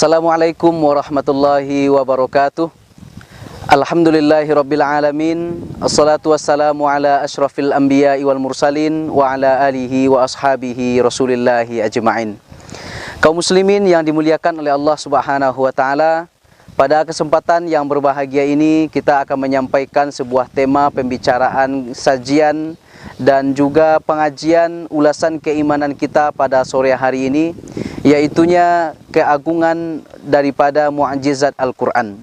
Assalamualaikum warahmatullahi wabarakatuh. Alhamdulillahirabbil alamin. Assalatu wassalamu ala asyrafil anbiya'i wal mursalin wa ala alihi wa ashabihi rasulillahi ajma'in. Kaum muslimin yang dimuliakan oleh Allah Subhanahu wa taala, pada kesempatan yang berbahagia ini kita akan menyampaikan sebuah tema pembicaraan, sajian dan juga pengajian ulasan keimanan kita pada sore hari ini, yaitunya keagungan daripada mukjizat Al-Quran.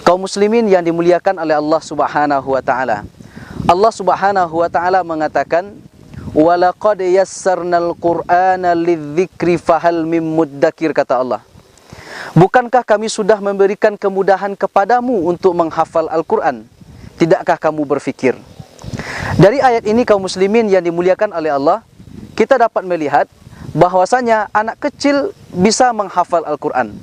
Kaum muslimin yang dimuliakan oleh Allah Subhanahu wa taala, Allah Subhanahu wa taala mengatakan, "Walaqad yassarnal Qur'ana lidzikri fahal mim muddakir," kata Allah. Bukankah kami sudah memberikan kemudahan kepadamu untuk menghafal Al-Quran? Tidakkah kamu berfikir? Dari ayat ini kaum muslimin yang dimuliakan oleh Allah, kita dapat melihat bahwasanya anak kecil bisa menghafal Al-Quran.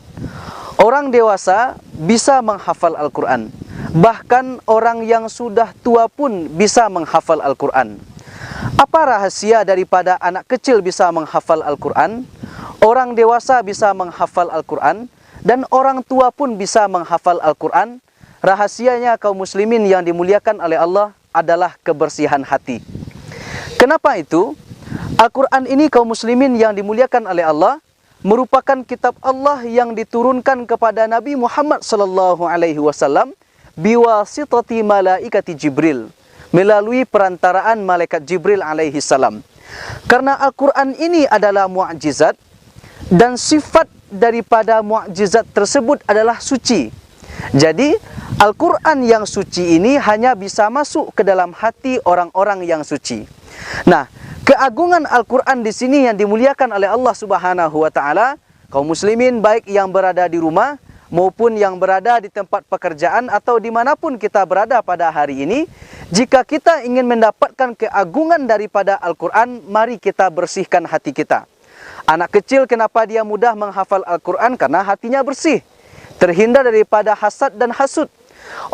Orang dewasa bisa menghafal Al-Quran. Bahkan orang yang sudah tua pun bisa menghafal Al-Quran. Apa rahasia daripada anak kecil bisa menghafal Al-Quran? Orang dewasa bisa menghafal Al-Quran dan orang tua pun bisa menghafal Al-Quran. Rahasianya kaum muslimin yang dimuliakan oleh Allah adalah kebersihan hati. Kenapa itu? Al-Quran ini kaum muslimin yang dimuliakan oleh Allah merupakan kitab Allah yang diturunkan kepada Nabi Muhammad sallallahu alaihi wasallam biwasitati malaikati Jibril, melalui perantaraan malaikat Jibril alaihi salam. Karena Al-Quran ini adalah mukjizat dan sifat daripada mukjizat tersebut adalah suci. Jadi Al-Quran yang suci ini hanya bisa masuk ke dalam hati orang-orang yang suci. Nah, keagungan Al-Quran di sini yang dimuliakan oleh Allah Subhanahu wa taala, kaum muslimin baik yang berada di rumah maupun yang berada di tempat pekerjaan atau dimanapun kita berada pada hari ini, jika kita ingin mendapatkan keagungan daripada Al-Quran, mari kita bersihkan hati kita. Anak kecil kenapa dia mudah menghafal Al-Quran? Karena hatinya bersih, terhindar daripada hasad dan hasud.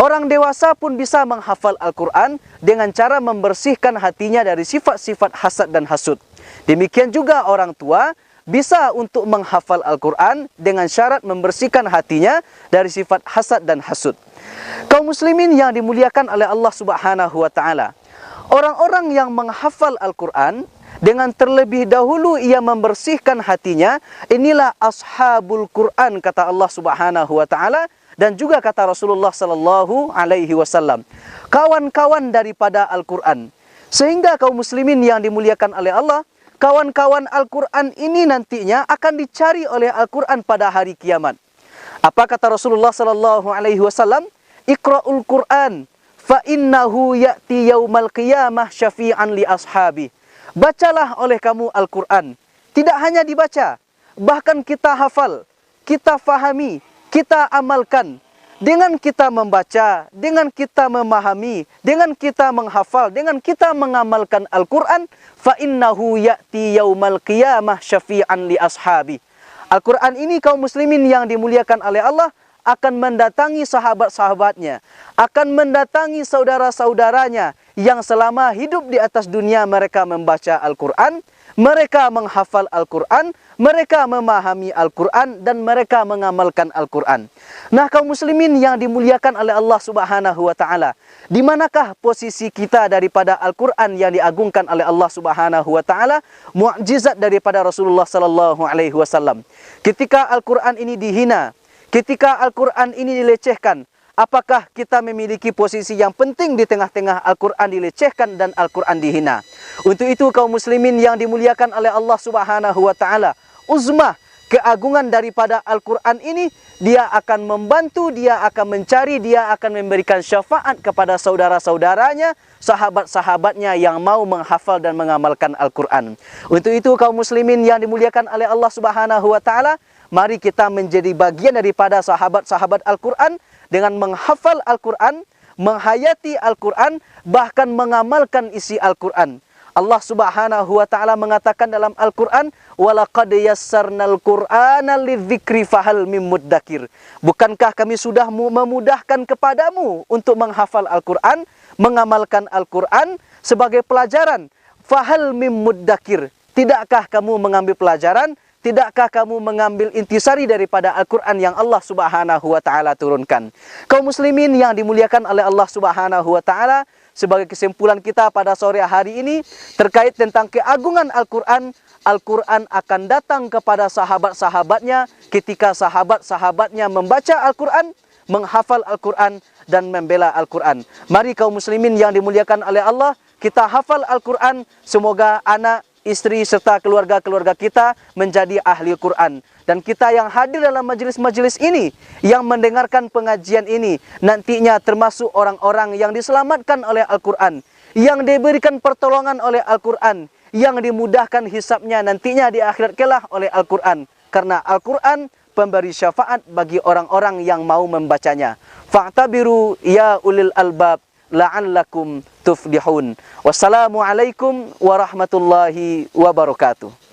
Orang dewasa pun bisa menghafal Al-Quran dengan cara membersihkan hatinya dari sifat-sifat hasad dan hasud. Demikian juga orang tua bisa untuk menghafal Al-Quran dengan syarat membersihkan hatinya dari sifat hasad dan hasud. Kaum muslimin yang dimuliakan oleh Allah Subhanahu wa taala, orang-orang yang menghafal Al-Quran dengan terlebih dahulu ia membersihkan hatinya, inilah ashabul Quran, kata Allah Subhanahu wa taala. Dan juga kata Rasulullah sallallahu alaihi wasallam, kawan-kawan daripada Al-Quran. Sehingga kaum muslimin yang dimuliakan oleh Allah, kawan-kawan Al-Quran ini nantinya akan dicari oleh Al-Quran pada hari kiamat. Apa kata Rasulullah sallallahu alaihi wasallam? Iqra'ul Quran fa innahu ya'ti yaumal qiyamah syafi'an li ashabi. Bacalah oleh kamu Al-Quran. Tidak hanya dibaca, bahkan kita hafal, kita fahami, kita amalkan. Dengan kita membaca, dengan kita memahami, dengan kita menghafal, dengan kita mengamalkan Al-Quran, fa innahu ya'ti yaumal qiyamah syafi'an li ashabi. Al-Quran ini kaum muslimin yang dimuliakan oleh Allah akan mendatangi sahabat-sahabatnya, akan mendatangi saudara-saudaranya yang selama hidup di atas dunia mereka membaca Al-Quran, mereka menghafal Al-Quran, mereka memahami Al-Quran, dan mereka mengamalkan Al-Quran. Nah, kaum muslimin yang dimuliakan oleh Allah Subhanahu wa taala, di manakah posisi kita daripada Al-Quran yang diagungkan oleh Allah Subhanahu wa taala, mukjizat daripada Rasulullah sallallahu alaihi wasallam? Ketika Al-Quran ini dihina, ketika Al-Quran ini dilecehkan, apakah kita memiliki posisi yang penting di tengah-tengah Al-Quran dilecehkan dan Al-Quran dihina? Untuk itu kaum muslimin yang dimuliakan oleh Allah Subhanahu wa taala, uzmah keagungan daripada Al-Quran ini, dia akan membantu, dia akan mencari, dia akan memberikan syafaat kepada saudara-saudaranya, sahabat-sahabatnya yang mau menghafal dan mengamalkan Al-Quran. Untuk itu kaum muslimin yang dimuliakan oleh Allah Subhanahu wa taala, mari kita menjadi bagian daripada sahabat-sahabat Al-Quran dengan menghafal Al-Quran, menghayati Al-Quran, bahkan mengamalkan isi Al-Quran. Allah Subhanahu wa taala mengatakan dalam Al-Quran, "Walaqad yassarnal Qur'ana lidzikri fahal mim muddakir." Bukankah kami sudah memudahkan kepadamu untuk menghafal Al-Quran, mengamalkan Al-Quran sebagai pelajaran? Fahal mim muddakir. Tidakkah kamu mengambil pelajaran? tidakkah kamu mengambil intisari daripada Al-Quran yang Allah Subhanahu wa Ta'ala turunkan? Kaum muslimin yang dimuliakan oleh Allah Subhanahu wa Ta'ala, sebagai kesimpulan kita pada sore hari ini terkait tentang keagungan Al-Quran, Al-Quran akan datang kepada sahabat-sahabatnya ketika sahabat-sahabatnya membaca Al-Quran, menghafal Al-Quran, dan membela Al-Quran. Mari kaum muslimin yang dimuliakan oleh Allah, kita hafal Al-Quran. Semoga anak, istri, serta keluarga-keluarga kita menjadi ahli Quran. Dan kita yang hadir dalam majelis-majelis ini, yang mendengarkan pengajian ini, nantinya termasuk orang-orang yang diselamatkan oleh Al-Quran, yang diberikan pertolongan oleh Al-Quran, yang dimudahkan hisabnya nantinya di akhirat kelak oleh Al-Quran. Karena Al-Quran pemberi syafaat bagi orang-orang yang mau membacanya. Fa'tabiru ya ulil albab la'allakum tuflihun. Wassalamualaikum warahmatullahi wabarakatuh.